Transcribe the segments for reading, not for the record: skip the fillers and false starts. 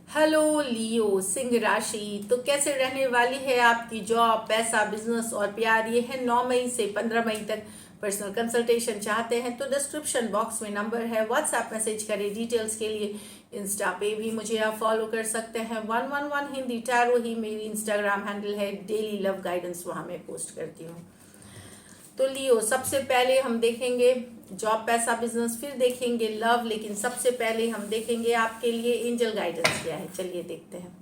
Hello लियो सिंह राशि। तो कैसे रहने वाली है आपकी जॉब, पैसा, बिजनेस और प्यार? ये है 9 मई से 15 मई तक। पर्सनल कंसल्टेशन चाहते हैं तो डिस्क्रिप्शन बॉक्स में नंबर है, व्हाट्सएप मैसेज करें डिटेल्स के लिए। इंस्टा पे भी मुझे आप फॉलो कर सकते हैं, 111 हिंदी टैरो ही मेरी इंस्टाग्राम हैंडल है। डेली लव गाइडेंस वहाँ मैं पोस्ट करती हूँ। तो लियो, सबसे पहले हम देखेंगे जॉब, पैसा, बिजनेस, फिर देखेंगे लव, लेकिन सबसे पहले हम देखेंगे आपके लिए एंजल गाइडेंस क्या है। चलिए देखते हैं।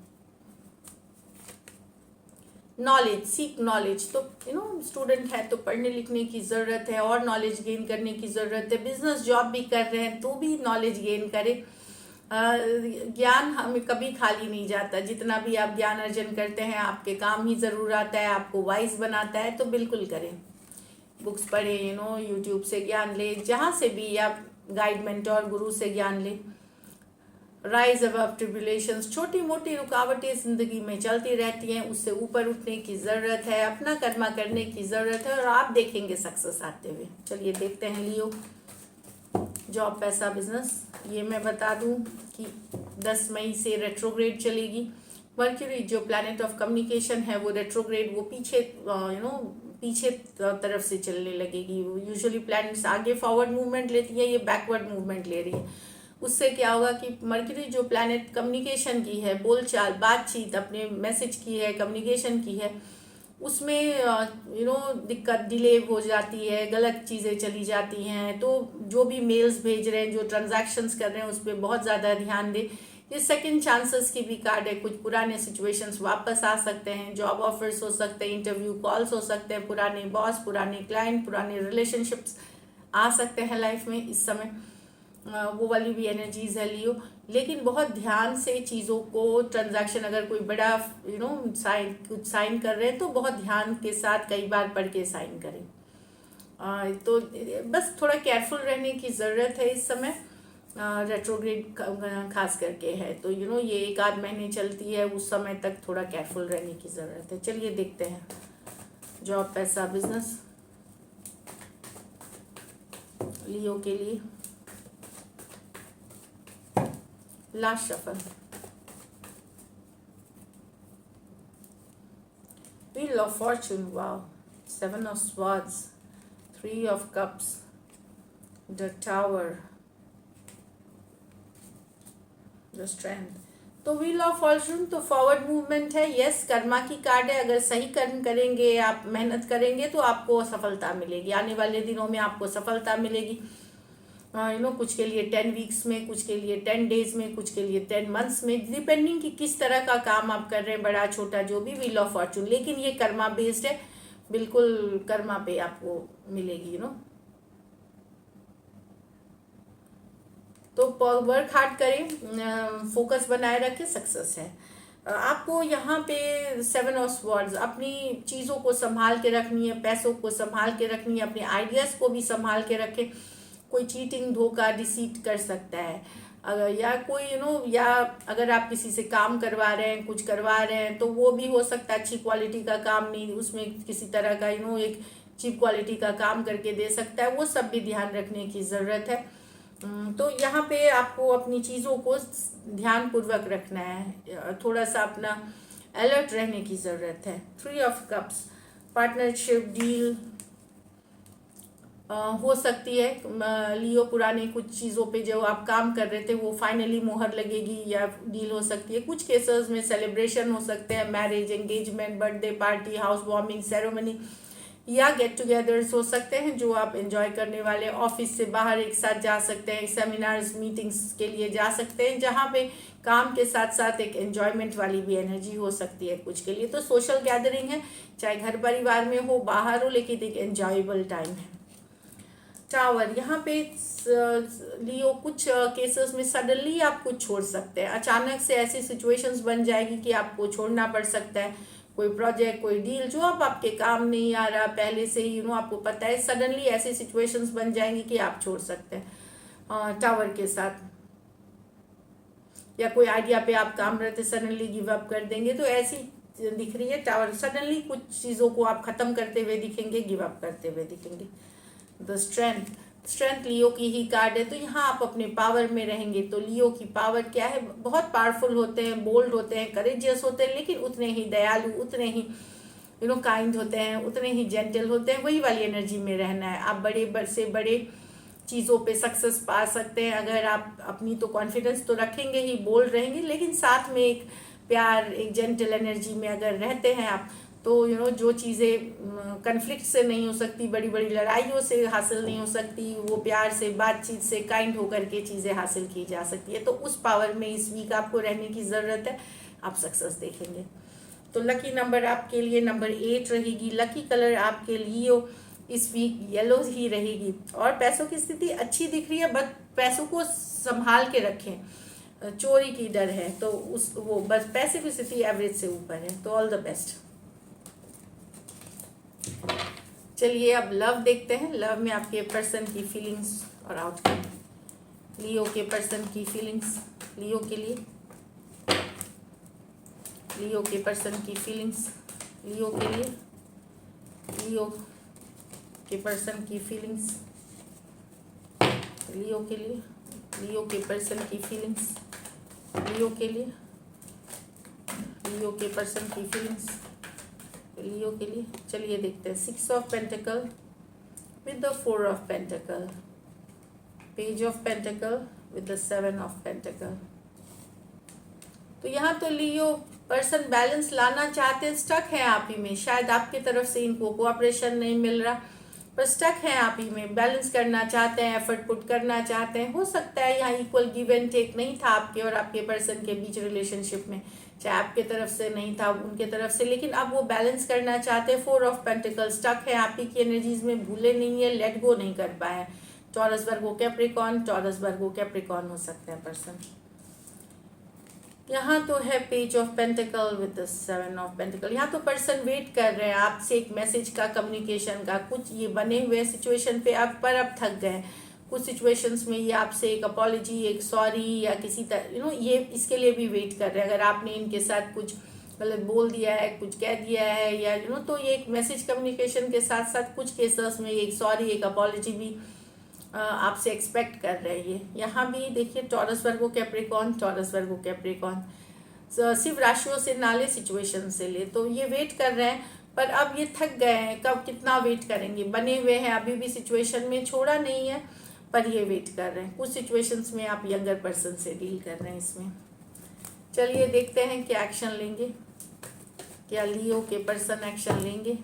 Knowledge, seek knowledge. तो स्टूडेंट है तो पढ़ने लिखने की ज़रूरत है और नॉलेज गेन करने की ज़रूरत है। बिजनेस जॉब भी कर रहे हैं तो भी नॉलेज गेन करें। ज्ञान हमें कभी खाली नहीं जाता। जितना भी आप ज्ञान अर्जन करते हैं आपके काम ही ज़रूर आता है, आपको वाइज बनाता है, तो बिल्कुल करें। बुक्स पढ़ें, यूट्यूब से ज्ञान ले, जहाँ से भी आप गाइड, मेंटोर, गुरु से ज्ञान ले। राइज अबव ट्रिब्यूलेशंस, छोटी मोटी रुकावटें जिंदगी में चलती रहती हैं, उससे ऊपर उठने की ज़रूरत है, अपना कर्मा करने की ज़रूरत है और आप देखेंगे सक्सेस आते हुए। चलिए देखते हैं लियो, जॉब, पैसा, बिजनेस। ये मैं बता दूं कि 10 मई से रेट्रोग्रेड चलेगी। मर्क्यूरी जो प्लैनेट ऑफ कम्युनिकेशन है वो रेट्रोग्रेड, वो पीछे पीछे तरफ से चलने लगेगी। यूजुअली प्लैनेट्स आगे फॉरवर्ड मूवमेंट लेती है, ये बैकवर्ड मूवमेंट ले रही है। उससे क्या होगा कि मर्क्यूरी जो प्लैनेट कम्युनिकेशन की है, बोलचाल, बातचीत, अपने मैसेज की है, कम्युनिकेशन की है, उसमें दिक्कत, डिले हो जाती है, गलत चीज़ें चली जाती हैं। तो जो भी मेल्स भेज रहे हैं, जो ट्रांजैक्शंस कर रहे हैं, उस पर बहुत ज़्यादा ध्यान दें। ये सेकंड चांसेस की भी कार्ड है। कुछ पुराने सिचुएशंस वापस आ सकते हैं, जॉब ऑफर्स हो सकते हैं, इंटरव्यू कॉल्स हो सकते हैं, पुराने बॉस, पुराने क्लाइंट, पुराने रिलेशनशिप्स आ सकते हैं लाइफ में इस समय। वो वाली भी एनर्जीज है लियो। लेकिन बहुत ध्यान से चीज़ों को, ट्रांजैक्शन अगर कोई बड़ा कुछ साइन कर रहे हैं तो बहुत ध्यान के साथ कई बार पढ़ के साइन करें। तो बस थोड़ा केयरफुल रहने की ज़रूरत है इस समय। रेट्रोग्रेड खास करके है तो ये 1 आध महीने चलती है, उस समय तक थोड़ा केयरफुल रहने की ज़रूरत है। चलिए देखते हैं जॉब, पैसा, बिजनेस लियो के लिए। Last shuffle, Wheel of Fortune, wow, 7 of Swords, 3 of Cups, the Tower, the Strength। तो व्हील ऑफ फॉर्चून तो फॉरवर्ड मूवमेंट है, यस, कर्मा की कार्ड है। अगर सही कर्म करेंगे, आप मेहनत करेंगे तो आपको सफलता मिलेगी। आने वाले दिनों में आपको सफलता मिलेगी। कुछ के लिए 10 वीक्स में, कुछ के लिए 10 डेज में, कुछ के लिए 10 मंथ्स में, डिपेंडिंग कि किस तरह का काम आप कर रहे हैं, बड़ा छोटा जो भी, व्हील ऑफ फॉर्चून। लेकिन ये कर्मा बेस्ड है, बिल्कुल कर्मा पे आपको मिलेगी। तो वर्क हार्ड करें, फोकस बनाए रखें, सक्सेस है। आपको यहाँ पे 7 ऑफ स्वॉर्ड्स, अपनी चीज़ों को संभाल के रखनी है, पैसों को संभाल के रखनी है, अपने आइडियाज़ को भी संभाल के रखें। कोई चीटिंग, धोखा, डिसीट कर सकता है। अगर या कोई या अगर आप किसी से काम करवा रहे हैं, कुछ करवा रहे हैं, तो वो भी हो सकता है अच्छी क्वालिटी का काम नहीं, उसमें किसी तरह का एक चीप क्वालिटी का काम करके दे सकता है। वो सब भी ध्यान रखने की ज़रूरत है। तो यहाँ पे आपको अपनी चीज़ों को ध्यान पूर्वक रखना है, थोड़ा सा अपना अलर्ट रहने की ज़रूरत है। 3 ऑफ कप्स, पार्टनरशिप, डील हो सकती है। लियो, पुराने कुछ चीज़ों पे जो आप काम कर रहे थे वो फाइनली मोहर लगेगी या डील हो सकती है। कुछ केसेस में सेलिब्रेशन हो सकते हैं, marriage, engagement, birthday party, house warming ceremony या गेट टुगेदर्स हो सकते हैं जो आप एंजॉय करने वाले। ऑफिस से बाहर एक साथ जा सकते हैं, सेमिनार्स, मीटिंग्स के लिए जा सकते हैं, जहाँ पे काम के साथ साथ एक एंजॉयमेंट वाली भी एनर्जी हो सकती है कुछ के लिए। तो सोशल गैदरिंग है, चाहे घर परिवार में हो, बाहर हो, लेकिन एक एंजॉयबल टाइम है। टावर, यहाँ पे लियो कुछ केसेस में सडनली आप कुछ छोड़ सकते हैं। अचानक से ऐसी सिचुएशंस बन जाएगी कि आपको छोड़ना पड़ सकता है। कोई प्रोजेक्ट, कोई डील जो अब आपके काम नहीं आ रहा, पहले से ही आपको पता है, सडनली ऐसी सिचुएशंस बन जाएंगी कि आप छोड़ सकते हैं टावर के साथ। या कोई आइडिया पे आप काम रहते, सडनली गिव अप कर देंगे, तो ऐसी दिख रही है टावर। सडनली कुछ चीज़ों को आप खत्म करते हुए दिखेंगे, गिव अप करते हुए दिखेंगे। द स्ट्रेंथ, स्ट्रेंथ लियो की ही कार्ड है, तो यहाँ आप अपने पावर में रहेंगे। तो लियो की पावर क्या है, बहुत पावरफुल होते हैं, बोल्ड होते हैं, करेजियस होते हैं, लेकिन उतने ही दयालु, उतने ही काइंड होते हैं, उतने ही जेंटल होते हैं। वही वाली एनर्जी में रहना है। आप बड़े से बड़े चीज़ों पे सक्सेस पा सकते हैं अगर आप अपनी तो कॉन्फिडेंस तो रखेंगे ही, बोल्ड रहेंगे, लेकिन साथ में एक प्यार, एक जेंटल एनर्जी में अगर रहते हैं आप, तो जो चीज़ें कन्फ्लिक्ट से नहीं हो सकती, बड़ी बड़ी लड़ाइयों से हासिल नहीं हो सकती, वो प्यार से, बातचीत से, काइंड होकर के चीज़ें हासिल की जा सकती है। तो उस पावर में इस वीक आपको रहने की ज़रूरत है, आप सक्सेस देखेंगे। तो लकी नंबर आपके लिए नंबर 8 रहेगी। लकी कलर आपके लिए इस वीक येलो ही रहेगी। और पैसों की स्थिति अच्छी दिख रही है, बट पैसों को संभाल के रखें, चोरी की डर है, तो वो बस पैसे की स्थिति एवरेज से ऊपर है। तो ऑल द बेस्ट। चलिए अब लव देखते हैं। लव में आपके पर्सन की फीलिंग्स और आउटकम। लियो के पर्सन की फीलिंग्स लियो के लिए, लियो के पर्सन की फीलिंग्स लियो के लिए, लियो के पर्सन की फीलिंग्स लियो के लिए, लियो के पर्सन की फीलिंग्स लियो के लिए, लियो के पर्सन की फीलिंग्स लियो के लिए। चलिए देखते हैं। 6 of pentacle with the 4 of pentacle, page of pentacle with the 7 of pentacle. तो यहाँ तो लियो पर्सन बैलेंस लाना चाहते हैं, स्टक है आप ही में। शायद आपकी तरफ से इनको कोऑपरेशन नहीं मिल रहा, पर स्टक है आप ही में। बैलेंस करना चाहते हैं, एफर्ट पुट करना चाहते हैं। हो सकता है यहाँ इक्वल गिव एंड टेक नहीं था आपके और आपके पर्सन के बीच रिलेशनशिप में, चाहे आपके तरफ से नहीं था, उनके तरफ से, लेकिन अब वो बैलेंस करना चाहते हैं। 4 ऑफ पेंटिकल स्टक है आप ही की एनर्जीज में, भूले नहीं है, लेट गो नहीं कर पाए। Taurus Virgo Capricorn, Taurus Virgo Capricorn हो सकते हैं पर्सन। यहाँ तो है page of pentacle with the 7 of pentacle. यहाँ तो पर्सन वेट कर रहे हैं आपसे एक मैसेज का, कम्युनिकेशन का। कुछ ये बने हुए सिचुएशन पे आप पर अब थक गए। कुछ सिचुएशंस में ये आपसे एक अपॉलॉजी, एक सॉरी या किसी तरह ये इसके लिए भी वेट कर रहे हैं। अगर आपने इनके साथ कुछ गलत बोल दिया है, कुछ कह दिया है या तो ये एक मैसेज कम्युनिकेशन के साथ साथ कुछ केसेस में एक सॉरी, एक अपॉलॉजी भी आपसे एक्सपेक्ट कर रहे हैं। ये यहाँ भी देखिए Taurus Virgo Capricorn, Taurus Virgo Capricorn, सिर्फ राशियों से ना ले, सिचुएशन से ले। तो ये वेट कर रहे हैं, पर अब ये थक गए हैं। कब कितना वेट करेंगे, बने हुए हैं अभी भी सिचुएशन में, छोड़ा नहीं है, पर ये वेट कर रहे हैं। कुछ सिचुएशंस में आप यंगर पर्सन से डील कर रहे हैं इसमें। चलिए देखते हैं क्या एक्शन लेंगे, क्या लियो के पर्सन एक्शन लेंगे,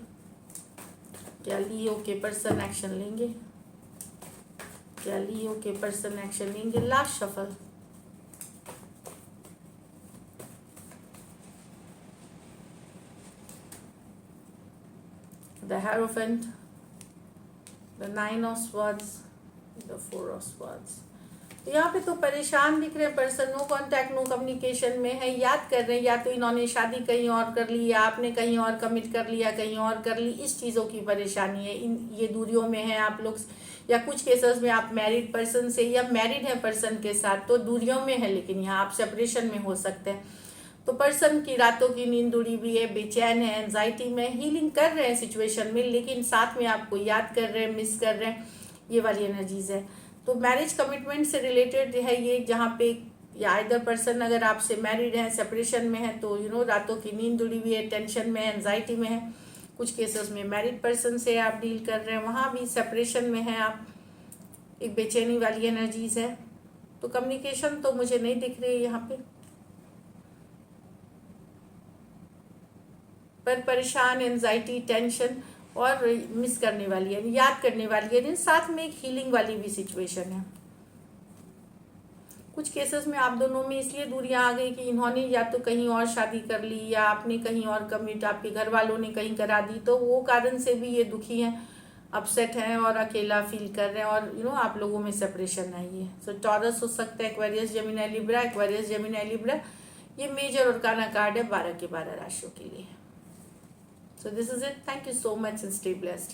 क्या लियो के पर्सन एक्शन लेंगे, क्या लियो के पर्सन एक्शन लेंगे। Last shuffle. The Hierophant, the 9 of swords, the 4 of swords. तो यहाँ पे तो परेशान दिख रहे हैं person, no contact, no communication में है। याद कर रहे हैं, या तो इन्होंने शादी कहीं और कर ली, या आपने कहीं और कमिट कर लिया, कहीं और कर ली। इस चीज़ों की परेशानी है, ये दूरियों में है आप लोग। या कुछ केसेस में आप मैरिड पर्सन से या मैरिड है पर्सन के साथ, तो दूरियों में है, लेकिन यहाँ आप सेपरेशन में हो सकते हैं। तो पर्सन की रातों की नींद उड़ी हुई है, बेचैन है, एंजाइटी में, हीलिंग कर रहे हैं सिचुएशन में, लेकिन साथ में आपको याद कर रहे हैं, मिस कर रहे हैं। ये वाली एनर्जीज है। तो मैरिज कमिटमेंट से रिलेटेड है ये, जहाँ पे या इधर पर्सन अगर आपसे मैरिड है, सेपरेशन में है, तो रातों की नींद उड़ी हुई है, टेंशन में है, एंजाइटी में है। कुछ केसेस में मैरिड पर्सन से आप डील कर रहे हैं, वहाँ भी सेपरेशन में है आप, एक बेचैनी वाली एनर्जीज है। तो कम्युनिकेशन तो मुझे नहीं दिख रही है यहाँ पे, पर परेशान, एंजाइटी, टेंशन और मिस करने वाली है, याद करने वाली है, साथ में एक हीलिंग वाली भी सिचुएशन है। कुछ केसेस में आप दोनों में इसलिए दूरियां आ गई कि इन्होंने या तो कहीं और शादी कर ली, या आपने कहीं और कमिट, आपके घर वालों ने कहीं करा दी, तो वो कारण से भी ये दुखी हैं, अपसेट हैं और अकेला फील कर रहे हैं, और आप लोगों में सेपरेशन आई है। सो टॉरस हो सकता है, Aquarius, Gemini, Libra, Aquarius, Gemini, Libra. ये मेजर और काना कार्ड है 12 के 12 राशियों के लिए। So this is it. Thank you so much and stay blessed.